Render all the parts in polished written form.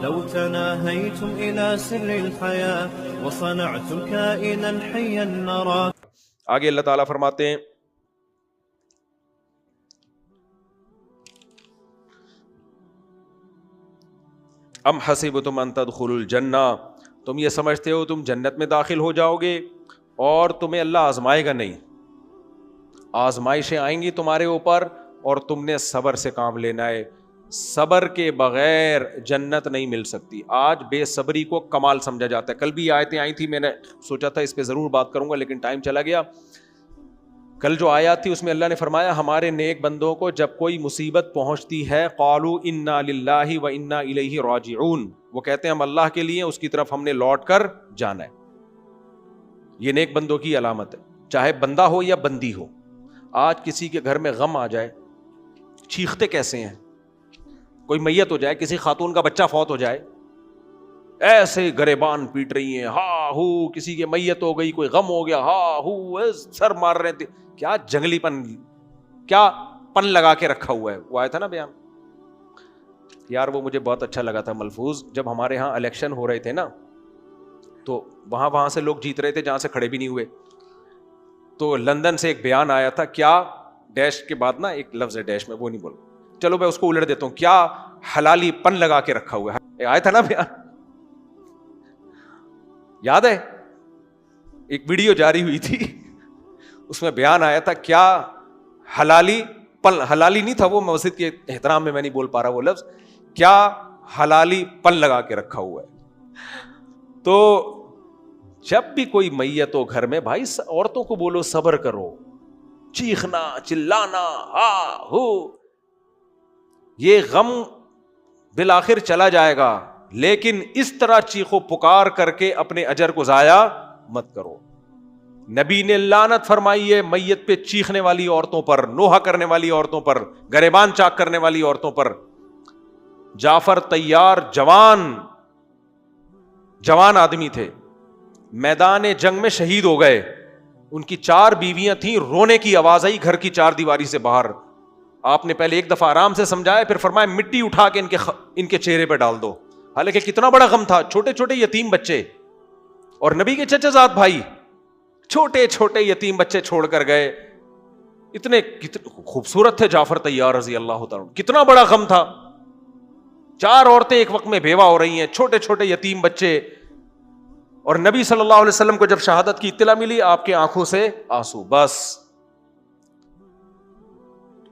لو تناهيتم إلى سر الحياة وصنعتم كائنا حيا نرى. آگے اللہ تعالیٰ فرماتے ہیں ام حسبتم ان تدخلوا الجنہ، تم یہ سمجھتے ہو تم جنت میں داخل ہو جاؤ گے اور تمہیں اللہ آزمائے گا؟ نہیں، آزمائشیں آئیں گی تمہارے اوپر اور تم نے صبر سے کام لینا ہے. صبر کے بغیر جنت نہیں مل سکتی. آج بے صبری کو کمال سمجھا جاتا ہے. کل بھی آیتیں آئی تھی، میں نے سوچا تھا اس پہ ضرور بات کروں گا لیکن ٹائم چلا گیا. کل جو آیات تھی اس میں اللہ نے فرمایا ہمارے نیک بندوں کو جب کوئی مصیبت پہنچتی ہے قالوا انا للہ و انا الیہ راجعون، وہ کہتے ہیں ہم اللہ کے لیے، اس کی طرف ہم نے لوٹ کر جانا ہے. یہ نیک بندوں کی علامت ہے، چاہے بندہ ہو یا بندی ہو. آج کسی کے گھر میں غم آ جائے، چیختے کیسے ہیں؟ کوئی میت ہو جائے، کسی خاتون کا بچہ فوت ہو جائے، ایسے گریبان پیٹ رہی ہیں، ہا ہو، کسی کی میت ہو گئی، کوئی غم ہو گیا، ہا ہو، سر مار رہے تھے. کیا جنگلی پن، کیا پن لگا کے رکھا ہوا ہے. وہ آیا تھا نا بیان یار، وہ مجھے بہت اچھا لگا تھا ملفوظ. جب ہمارے ہاں الیکشن ہو رہے تھے نا تو وہاں سے لوگ جیت رہے تھے جہاں سے کھڑے بھی نہیں ہوئے. تو لندن سے ایک بیان آیا تھا، کیا ڈیش کے بعد نا ایک لفظ ہے ڈیش میں، وہ نہیں بول، چلو میں اس کو الٹ دیتا ہوں، کیا حلالی پن لگا کے رکھا ہوا ہے. آیا تھا نا بیان، یاد ہے؟ ایک ویڈیو جاری ہوئی تھی، اس میں بیان آیا تھا کیا حلالی پن، حلالی نہیں تھا وہ، مسجد کے احترام میں نہیں بول پا رہا وہ لفظ، کیا حلالی پن لگا کے رکھا ہوا ہے. تو جب بھی کوئی میت ہو گھر میں، بھائی عورتوں کو بولو صبر کرو، چیخنا چلانا ہا ہو، یہ غم بالآخر چلا جائے گا، لیکن اس طرح چیخو پکار کر کے اپنے اجر کو ضائع مت کرو. نبی نے لعنت فرمائی ہے میت پہ چیخنے والی عورتوں پر، نوحہ کرنے والی عورتوں پر، گریبان چاک کرنے والی عورتوں پر. جعفر طیار جوان آدمی تھے، میدان جنگ میں شہید ہو گئے. ان کی 4 بیویاں تھیں، رونے کی آواز آئی گھر کی 4 دیواری سے باہر. آپ نے پہلے ایک دفعہ آرام سے سمجھایا، پھر فرمایا مٹی اٹھا کے ان کے چہرے پہ ڈال دو. حالانکہ کتنا بڑا غم تھا، چھوٹے چھوٹے یتیم بچے اور نبی کے چچا زاد بھائی، چھوٹے چھوٹے یتیم بچے چھوڑ کر گئے. اتنے خوبصورت تھے جعفر طیار رضی اللہ تعالیٰ، کتنا بڑا غم تھا. 4 عورتیں ایک وقت میں بیوہ ہو رہی ہیں، چھوٹے چھوٹے یتیم بچے. اور نبی صلی اللہ علیہ وسلم کو جب شہادت کی اطلاع ملی، آپ کے آنکھوں سے آنسو. بس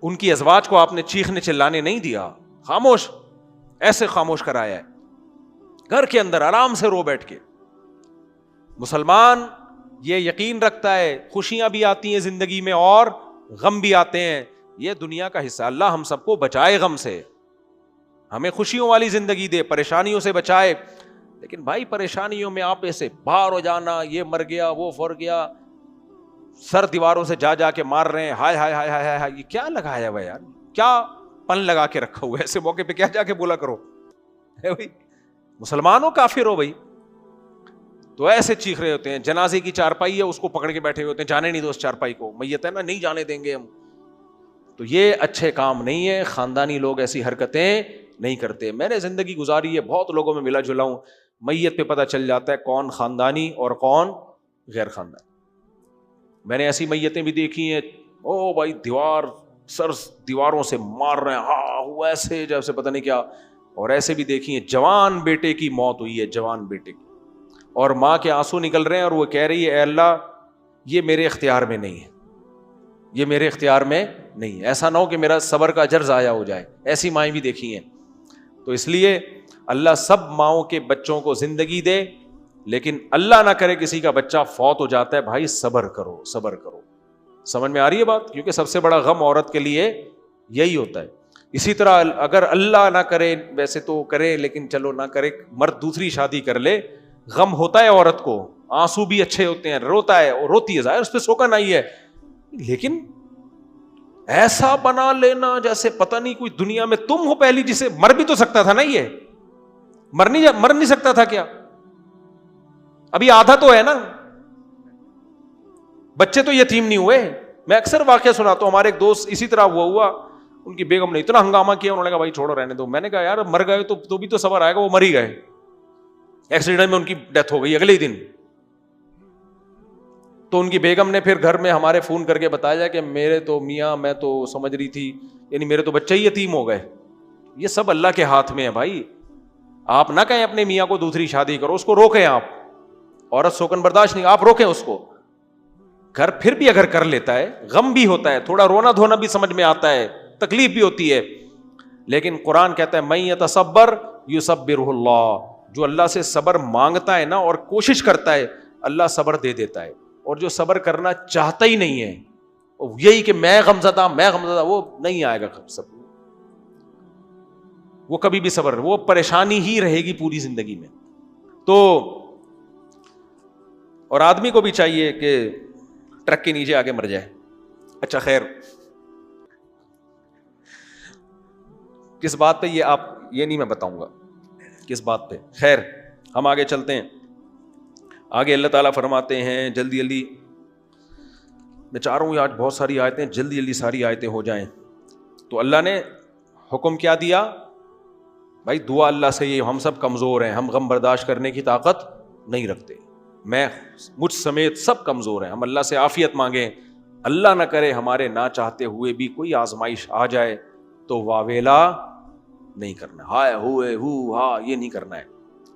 ان کی ازواج کو آپ نے چیخنے چلانے نہیں دیا، خاموش، ایسے خاموش کرایا ہے، گھر کے اندر آرام سے رو بیٹھ کے. مسلمان یہ یقین رکھتا ہے خوشیاں بھی آتی ہیں زندگی میں اور غم بھی آتے ہیں، یہ دنیا کا حصہ. اللہ ہم سب کو بچائے غم سے، ہمیں خوشیوں والی زندگی دے، پریشانیوں سے بچائے. لیکن بھائی پریشانیوں میں آپ ایسے باہر ہو جانا، یہ مر گیا وہ فر گیا، سر دیواروں سے جا کے مار رہے ہیں، ہائے ہائے ہائے ہائے ہائے، یہ کیا لگایا ہوا یار، کیا پن لگا کے رکھا ہوا ہے؟ ایسے موقع پہ کیا جا کے بولا کرو بھائی مسلمان ہو کافر ہو بھائی. تو ایسے چیخ رہے ہوتے ہیں. جنازے کی چارپائی ہے، اس کو پکڑ کے بیٹھے ہوتے ہیں، جانے نہیں دو اس چارپائی کو، میت ہے نا نہیں جانے دیں گے ہم. تو یہ اچھے کام نہیں ہے، خاندانی لوگ ایسی حرکتیں نہیں کرتے. میں نے زندگی گزاری ہے، بہت لوگوں میں ملا جلا ہوں، میت پہ پتہ چل جاتا ہے کون خاندانی اور کون غیر خاندانی. میں نے ایسی میتیں بھی دیکھی ہیں، او بھائی دیواروں سے مار رہے ہیں، ہاں وہ ایسے جیسے پتہ نہیں کیا. اور ایسے بھی دیکھی ہیں جوان بیٹے کی موت ہوئی ہے، جوان بیٹے کی، اور ماں کے آنسو نکل رہے ہیں اور وہ کہہ رہی ہے اے اللہ یہ میرے اختیار میں نہیں ہے، یہ میرے اختیار میں نہیں ہے، ایسا نہ ہو کہ میرا صبر کا اجر ضائع ہو جائے. ایسی مائیں بھی دیکھی ہیں. تو اس لیے اللہ سب ماؤں کے بچوں کو زندگی دے، لیکن اللہ نہ کرے کسی کا بچہ فوت ہو جاتا ہے، بھائی صبر کرو صبر کرو. سمجھ میں آ رہی ہے بات؟ کیونکہ سب سے بڑا غم عورت کے لیے یہی ہوتا ہے. اسی طرح اگر اللہ نہ کرے، ویسے تو کرے لیکن چلو نہ کرے، مرد دوسری شادی کر لے، غم ہوتا ہے عورت کو، آنسو بھی اچھے ہوتے ہیں، روتا ہے اور روتی ہے، ظاہر اس پہ سوکا نہیں ہے، لیکن ایسا بنا لینا جیسے پتہ نہیں کوئی دنیا میں تم ہو پہلی جسے مر بھی تو سکتا تھا نا، یہ مر نہیں سکتا تھا کیا؟ ابھی آدھا تو ہے نا، بچے تو یتیم نہیں ہوئے. میں اکثر واقعہ سناتا ہوں، ہمارے ایک دوست اسی طرح ہوا، ان کی بیگم نے اتنا ہنگامہ کیا, انہوں نے کہا بھائی چھوڑو رہنے دو. میں نے کہا یار مر گئے تو بھی تو صبر آئے گا, وہ مر ہی گئے, ایکسیڈنٹ میں ان کی ڈیتھ ہو گئی اگلے ہی دن. تو ان کی بیگم نے پھر گھر میں ہمارے فون کر کے بتایا کہ میرے تو میاں, میں تو سمجھ رہی تھی, یعنی میرے تو بچے ہی یتیم ہو گئے. یہ سب اللہ کے ہاتھ میں ہے بھائی. آپ نہ کہیں اپنے میاں کو دوسری شادی کرو, اس کو روکیں آپ. عورت سوکن برداشت نہیں, آپ روکیں اس کو. گھر پھر بھی اگر کر لیتا ہے, غم بھی ہوتا ہے, تھوڑا رونا دھونا بھی سمجھ میں آتا ہے, تکلیف بھی ہوتی ہے, لیکن قرآن کہتا ہے من یتصبر یصبرہ اللہ, جو اللہ سے صبر مانگتا ہے نا اور کوشش کرتا ہے, اللہ صبر دے دیتا ہے. اور جو صبر کرنا چاہتا ہی نہیں ہے, یہی کہ میں غمزدہ, وہ نہیں آئے گا صبر, وہ کبھی بھی صبر, وہ پریشانی ہی رہے گی پوری زندگی میں. تو اور آدمی کو بھی چاہیے کہ ٹرک کے نیچے آگے مر جائے. اچھا خیر, کس بات پہ یہ نہیں میں بتاؤں گا کس بات پہ. خیر ہم آگے چلتے ہیں. آگے اللہ تعالیٰ فرماتے ہیں, جلدی جلدی میں چاہ رہا ہوں آج بہت ساری آیتیں, جلدی جلدی ساری آیتیں ہو جائیں. تو اللہ نے حکم کیا دیا بھائی, دعا اللہ سے, یہ ہم سب کمزور ہیں, ہم غم برداشت کرنے کی طاقت نہیں رکھتے, میں مجھ سمیت سب کمزور ہیں, ہم اللہ سے عافیت مانگیں. اللہ نہ کرے ہمارے نہ چاہتے ہوئے بھی کوئی آزمائش آ جائے تو واویلا نہیں کرنا, ہائے ہوئے ہاں یہ نہیں کرنا ہے,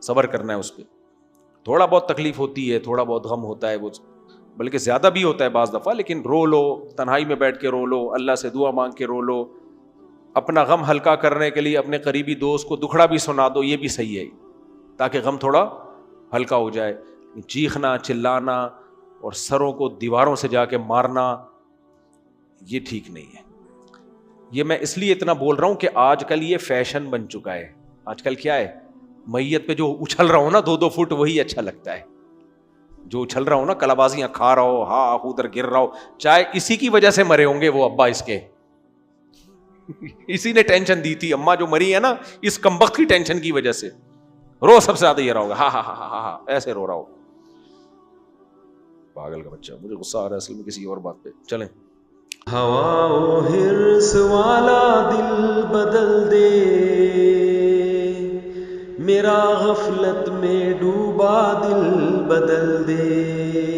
صبر کرنا ہے اس پہ. تھوڑا بہت تکلیف ہوتی ہے, تھوڑا بہت غم ہوتا ہے, وہ بلکہ زیادہ بھی ہوتا ہے بعض دفعہ, لیکن رو لو, تنہائی میں بیٹھ کے رو لو, اللہ سے دعا مانگ کے رو لو, اپنا غم ہلکا کرنے کے لیے اپنے قریبی دوست کو دکھڑا بھی سنا دو, یہ بھی صحیح ہے تاکہ غم تھوڑا ہلکا ہو جائے. چیخنا, چلانا اور سروں کو دیواروں سے جا کے مارنا یہ ٹھیک نہیں ہے. یہ میں اس لیے اتنا بول رہا ہوں کہ آج کل یہ فیشن بن چکا ہے. آج کل کیا ہے, میت پہ جو اچھل رہا ہو نا 2-2 فٹ, وہی اچھا لگتا ہے. جو اچھل رہا ہو نا, کلابازیاں کھا رہا ہو, ہاں ادھر گر رہا ہو, چاہے اسی کی وجہ سے مرے ہوں گے وہ ابا اس کے, اسی نے ٹینشن دی تھی, اماں جو مری ہے نا اس کمبخت کی ٹینشن کی وجہ سے رو سب سے زیادہ یہ رہا ہوگا, ہاں ہاں ہاں ہاں ایسے رو رہا ہو. پاگل کا بچہ, مجھے غصہ آ رہا ہے اصل میں کسی اور بات پہ. چلیں, ہوا و حرص والا دل بدل دے, میرا غفلت میں ڈوبا دل بدل دے.